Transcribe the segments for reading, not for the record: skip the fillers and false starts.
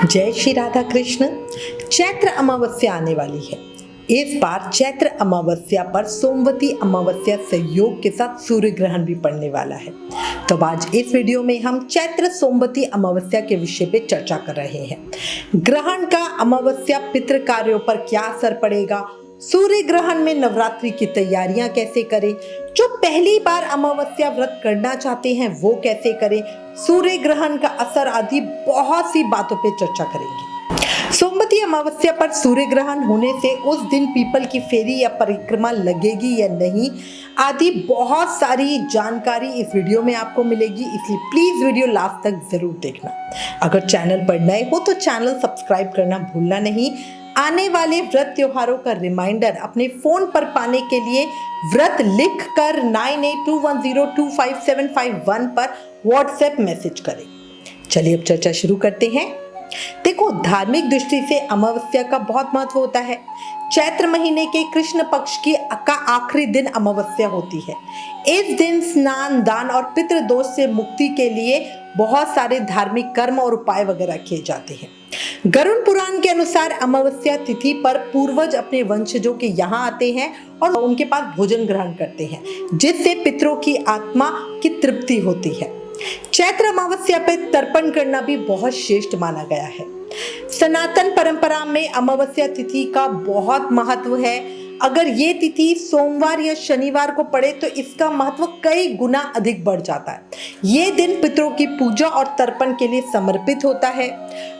जय श्री राधा कृष्ण। चैत्र अमावस्या आने वाली है। इस बार चैत्र अमावस्या पर सोमवती अमावस्या संयोग के साथ सूर्य ग्रहण भी पड़ने वाला है। तो आज इस वीडियो में हम चैत्र सोमवती अमावस्या के विषय पे चर्चा कर रहे हैं। ग्रहण का अमावस्या पितृ कार्यों पर क्या असर पड़ेगा, सूर्य ग्रहण में नवरात्रि की तैयारियां कैसे करें, जो पहली बार अमावस्या व्रत करना चाहते हैं वो कैसे करें, सूर्य ग्रहण का असर आदि बहुत सी बातों पे चर्चा करेंगे। सोमवती अमावस्या पर सूर्य ग्रहण होने से उस दिन पीपल की फेरी या परिक्रमा लगेगी या नहीं आदि बहुत सारी जानकारी इस वीडियो में आपको मिलेगी, इसलिए प्लीज वीडियो लास्ट तक जरूर देखना। अगर चैनल पर नए हो तो चैनल सब्सक्राइब करना भूलना नहीं। आने वाले व्रत त्योहारों का रिमाइंडर अपने फोन पर पाने के लिए व्रत लिख कर 9821025751 पर व्हाट्सएप मैसेज करें। चलिए अब चर्चा शुरू करते हैं। देखो, धार्मिक दृष्टि से अमावस्या का बहुत महत्व होता है। चैत्र महीने के कृष्ण पक्ष की आखिरी दिन अमावस्या होती है। इस दिन स्नान, दान और पितृदोष से मुक्ति के लिए बहुत सारे धार्मिक कर्म और उपाय वगैरह किए जाते हैं। गरुड़ पुराण के अनुसार अमावस्या तिथि पर पूर्वज अपने वंशजों के यहाँ आते हैं और उनके पास भोजन ग्रहण करते हैं, जिससे पितरों की आत्मा की तृप्ति होती है। चैत्र अमावस्या पे तर्पण करना भी बहुत श्रेष्ठ माना गया है। सनातन परंपरा में अमावस्या तिथि का बहुत महत्व है। अगर ये तिथि सोमवार या शनिवार को पड़े तो इसका महत्व कई गुना अधिक बढ़ जाता है। ये दिन पितरों की पूजा और तर्पण के लिए समर्पित होता है।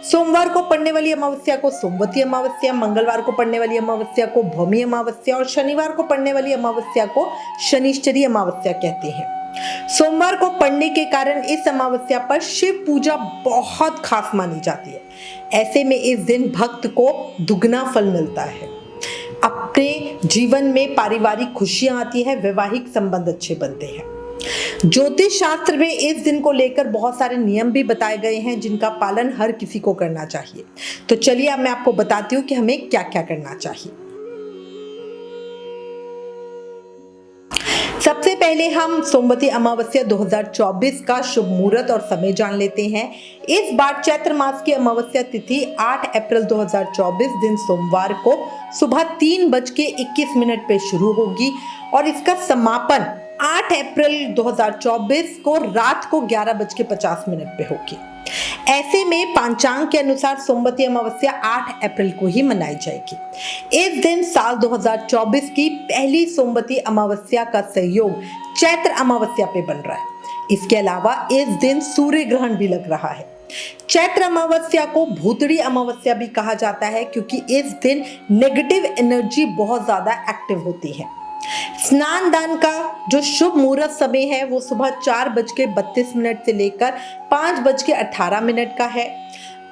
सोमवार को पड़ने वाली अमावस्या को सोमवती अमावस्या, मंगलवार को पड़ने वाली अमावस्या को भौमी अमावस्या और शनिवार को पड़ने वाली अमावस्या को शनिश्चरी अमावस्या कहते हैं। सोमवार को पड़ने के कारण इस अमावस्या पर शिव पूजा बहुत खास मानी जाती है। ऐसे में इस दिन भक्त को दुगना फल मिलता है। अपने जीवन में पारिवारिक खुशियां आती है, वैवाहिक संबंध अच्छे बनते हैं। ज्योतिष शास्त्र में इस दिन को लेकर बहुत सारे नियम भी बताए गए हैं, जिनका पालन हर किसी को करना चाहिए। तो चलिए अब मैं आपको बताती हूँ कि हमें क्या क्या करना चाहिए। सबसे पहले हम सोमवती अमावस्या 2024 का शुभ मुहूर्त और समय जान लेते हैं। इस बार चैत्र मास की अमावस्या तिथि 8 अप्रैल 2024 दिन सोमवार को सुबह 3:21 पे शुरू होगी और इसका समापन 8 अप्रैल 2024 को रात को 11:50 पे होगी। ऐसे में पंचांग के अनुसार सोमवती अमावस्या 8 अप्रैल को ही मनाई जाएगी। इस दिन साल 2024 की पहली सोमवती अमावस्या का संयोग चैत्र अमावस्या पे बन रहा है। इसके अलावा इस दिन सूर्य ग्रहण भी लग रहा है। चैत्र अमावस्या को भूतड़ी अमावस्या भी कहा जाता है, क्योंकि इस दिन नेगेटिव एनर्जी बहुत ज्यादा एक्टिव होती है। स्नान दान का जो शुभ मुहूर्त समय है वो सुबह 4:32 से लेकर 5:18 का है।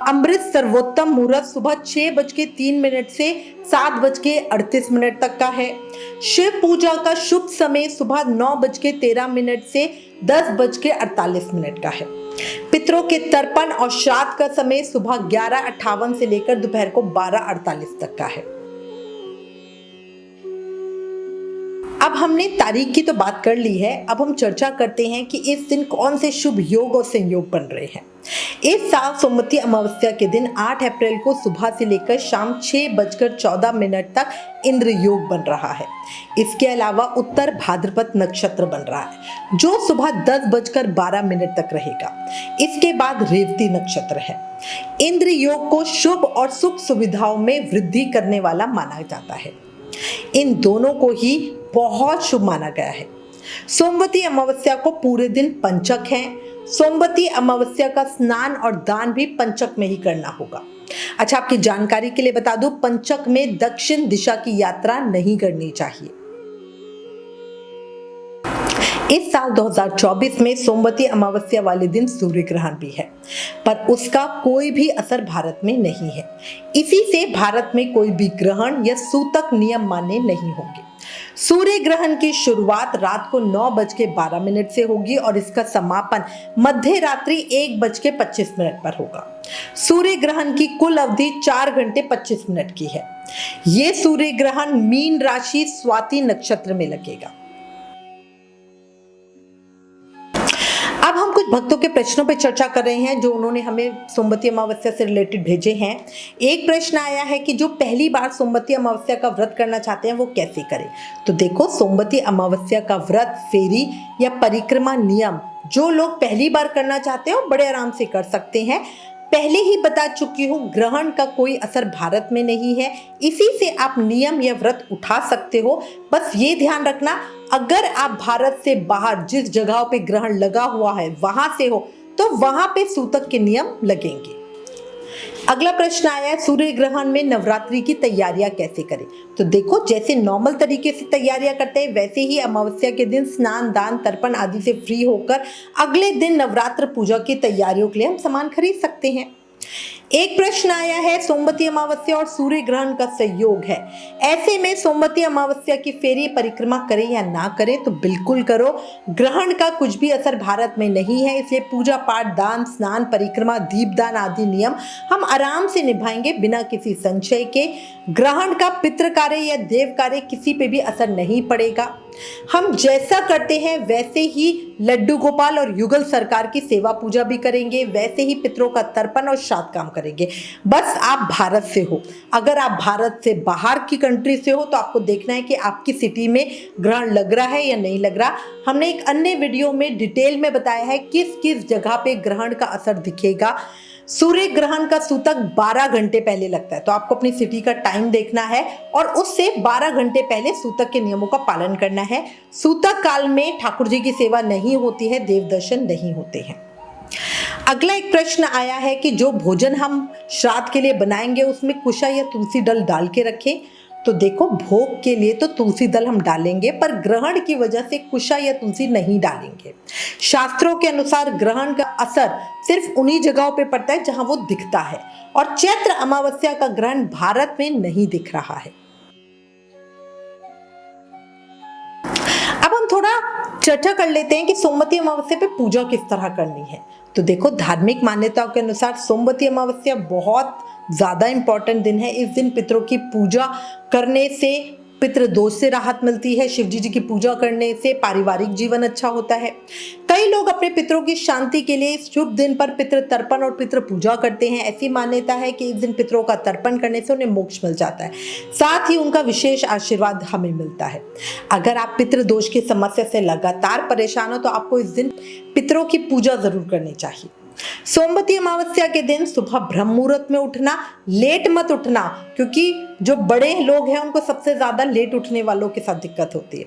अमृत सर्वोत्तम मुहूर्त सुबह 6:03 से 7:38 तक का है। शिव पूजा का शुभ समय सुबह 9:13 से 10:48 का है। पितरों के तर्पण और श्राद्ध का समय सुबह 11:58 से लेकर दोपहर को 12:48 तक का है। अब हमने तारीख की तो बात कर ली है, अब हम चर्चा करते हैं कि इस दिन कौन से शुभ योग और संयोग बन रहे हैं। इस साल सोमवती अमावस्या के दिन 8 अप्रैल को सुबह से लेकर शाम 6:14 तक इंद्र योग बन रहा है। इसके अलावा उत्तर भाद्रपद नक्षत्र बन रहा है, जो सुबह 10:12 तक रहेगा। इसके बाद रेवती नक्षत्र है। इंद्र योग को शुभ और सुख सुविधाओं में वृद्धि करने वाला माना जाता है। इन दोनों को ही बहुत शुभ माना गया है। सोमवती अमावस्या को पूरे दिन पंचक है। सोमवती अमावस्या का स्नान और दान भी पंचक में ही करना होगा। अच्छा, आपकी जानकारी के लिए बता दूं, पंचक में दक्षिण दिशा की यात्रा नहीं करनी चाहिए। इस साल 2024 में सोमवती अमावस्या वाले दिन सूर्य ग्रहण भी है, पर उसका कोई भी असर भारत में नहीं है। इसी से भारत में कोई भी ग्रहण या सूतक नियम मान्य नहीं होंगे। सूर्य ग्रहण की शुरुआत रात को 9:12 से होगी और इसका समापन मध्य रात्रि 1:25 पर होगा। सूर्य ग्रहण की कुल अवधि 4 घंटे 25 मिनट की है। ये सूर्य ग्रहण मीन राशि स्वाति नक्षत्र में लगेगा। अब हम कुछ भक्तों के प्रश्नों पर चर्चा कर रहे हैं जो उन्होंने हमें सोमवती अमावस्या से रिलेटेड भेजे हैं। एक प्रश्न आया है कि जो पहली बार सोमवती अमावस्या का व्रत करना चाहते हैं वो कैसे करें। तो देखो, सोमवती अमावस्या का व्रत, फेरी या परिक्रमा नियम जो लोग पहली बार करना चाहते हैं वो बड़े आराम से कर सकते हैं। पहले ही बता चुकी हूँ, ग्रहण का कोई असर भारत में नहीं है, इसी से आप नियम या व्रत उठा सकते हो। बस ये ध्यान रखना, अगर आप भारत से बाहर जिस जगह पे ग्रहण लगा हुआ है वहां से हो तो वहां पे सूतक के नियम लगेंगे। अगला प्रश्न आया है, सूर्य ग्रहण में नवरात्रि की तैयारियां कैसे करें। तो देखो, जैसे नॉर्मल तरीके से तैयारियां करते हैं वैसे ही अमावस्या के दिन स्नान, दान, तर्पण आदि से फ्री होकर अगले दिन नवरात्र पूजा की तैयारियों के लिए हम सामान खरीद सकते हैं। एक प्रश्न आया है, सोमवती अमावस्या और सूर्य ग्रहण का संयोग है, ऐसे में सोमवती अमावस्या की फेरी परिक्रमा करें या ना करें। तो बिल्कुल करो, ग्रहण का कुछ भी असर भारत में नहीं है, इसलिए पूजा पाठ, दान, स्नान, परिक्रमा, दीपदान आदि नियम हम आराम से निभाएंगे बिना किसी संशय के। ग्रहण का पितृ कार्य या देव कार्य किसी पे भी असर नहीं पड़ेगा। हम जैसा करते हैं वैसे ही लड्डू गोपाल और युगल सरकार की सेवा पूजा भी करेंगे, वैसे ही पितरों का तर्पण और श्राद्ध काम करेंगे। बस आप भारत से हो, अगर आप भारत से बाहर की कंट्री से हो तो आपको देखना है कि आपकी सिटी में ग्रहण लग रहा है या नहीं लग रहा। हमने एक अन्य वीडियो में डिटेल में बताया है किस किस जगह पे ग्रहण का असर दिखेगा। सूर्य ग्रहण का सूतक 12 घंटे पहले लगता है, तो आपको अपनी सिटी का टाइम देखना है और उससे 12 घंटे पहले सूतक के नियमों का पालन करना है। सूतक काल में ठाकुर जी की सेवा नहीं होती है, देव दर्शन नहीं होते हैं। अगला एक प्रश्न आया है कि जो भोजन हम श्राद्ध के लिए बनाएंगे उसमें कुशा या तुलसी दल डाल के रखें। तो देखो, भोग के लिए तो तुलसी दल हम डालेंगे, पर ग्रहण की वजह से कुशा या तुलसी नहीं डालेंगे। शास्त्रों के अनुसार ग्रहण का असर सिर्फ उन्हीं जगहों पे पड़ता है जहां वो दिखता है, और चैत्र अमावस्या का ग्रहण भारत में नहीं दिख रहा है। अब हम थोड़ा चर्चा कर लेते हैं कि सोमवती अमावस्या पे पूजा किस तरह करनी है। तो देखो, धार्मिक मान्यताओं के अनुसार सोमवती अमावस्या बहुत ज़्यादा इम्पॉर्टेंट दिन है। इस दिन पितरों की पूजा करने से पितृ दोष से राहत मिलती है, शिवजी जी की पूजा करने से पारिवारिक जीवन अच्छा होता है। कई लोग अपने पितरों की शांति के लिए इस शुभ दिन पर पितृ तर्पण और पितृ पूजा करते हैं। ऐसी मान्यता है कि इस दिन पितरों का तर्पण करने से उन्हें मोक्ष मिल जाता है, साथ ही उनका विशेष आशीर्वाद हमें मिलता है। अगर आप पितृ दोष की समस्या से लगातार परेशान हो तो आपको इस दिन पितरों की पूजा जरूर करनी चाहिए। सोमवती अमावस्या के दिन सुबह ब्रह्म मुहूर्त में उठना, लेट मत उठना, क्योंकि जो बड़े लोग हैं उनको सबसे ज्यादा लेट उठने वालों के साथ दिक्कत होती है।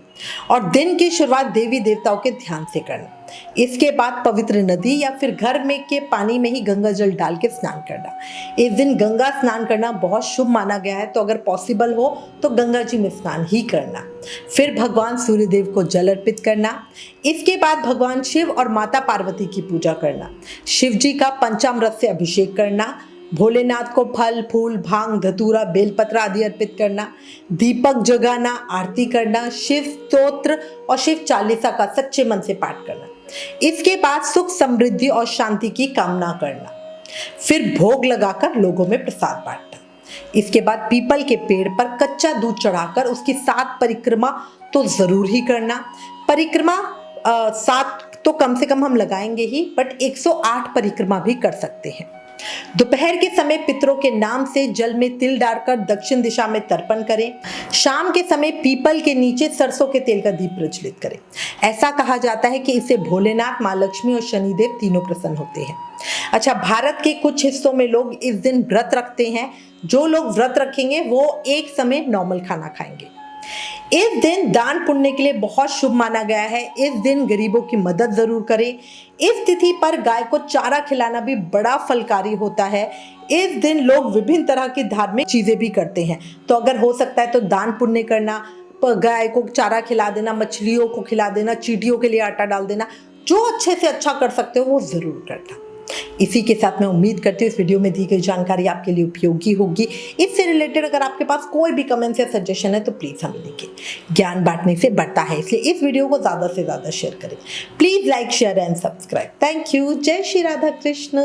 और दिन की शुरुआत देवी देवताओं के ध्यान से करना। इसके बाद पवित्र नदी या फिर घर में के पानी में ही गंगा जल डाल के स्नान करना। इस दिन गंगा स्नान करना बहुत शुभ माना गया है, तो अगर पॉसिबल हो तो गंगा जी में स्नान ही करना। फिर भगवान सूर्यदेव को जल अर्पित करना। इसके बाद भगवान शिव और माता पार्वती की पूजा करना। शिव जी का पंचामृत से अभिषेक करना। भोलेनाथ को फल, फूल, भांग, धतूरा, बेलपत्र आदि अर्पित करना। दीपक जगाना, आरती करना, शिव स्तोत्र और शिव चालीसा का सच्चे मन से पाठ करना। इसके बाद सुख, समृद्धि और शांति की कामना करना। फिर भोग लगाकर लोगों में प्रसाद बांटना। इसके बाद पीपल के पेड़ पर कच्चा दूध चढ़ाकर उसकी 7 परिक्रमा तो जरूर ही करना। परिक्रमा 7 तो कम से कम हम लगाएंगे ही, बट 108 परिक्रमा भी कर सकते हैं। दोपहर के समय पितरों के नाम से जल में तिल डालकर दक्षिण दिशा में तर्पण करें। शाम के समय पीपल के नीचे सरसों के तेल का दीप प्रज्वलित करें। ऐसा कहा जाता है कि इससे भोलेनाथ, माँ लक्ष्मी और शनिदेव तीनों प्रसन्न होते हैं। अच्छा, भारत के कुछ हिस्सों में लोग इस दिन व्रत रखते हैं। जो लोग व्रत रखेंगे वो एक समय नॉर्मल खाना खाएंगे। इस दिन दान पुण्य के लिए बहुत शुभ माना गया है। इस दिन गरीबों की मदद जरूर करें। इस तिथि पर गाय को चारा खिलाना भी बड़ा फलकारी होता है। इस दिन लोग विभिन्न तरह की धार्मिक चीजें भी करते हैं, तो अगर हो सकता है तो दान पुण्य करना, गाय को चारा खिला देना, मछलियों को खिला देना, चींटियों के लिए आटा डाल देना, जो अच्छे से अच्छा कर सकते हो वो जरूर करना। इसी के साथ मैं उम्मीद करती हूँ इस वीडियो में दी गई जानकारी आपके लिए उपयोगी होगी। इससे रिलेटेड अगर आपके पास कोई भी कमेंट्स या सजेशन है तो प्लीज हमें लिखिए। ज्ञान बांटने से बढ़ता है, इसलिए इस वीडियो को ज्यादा से ज्यादा शेयर करें। Please like, share and subscribe. Thank you. जय श्री राधा कृष्ण।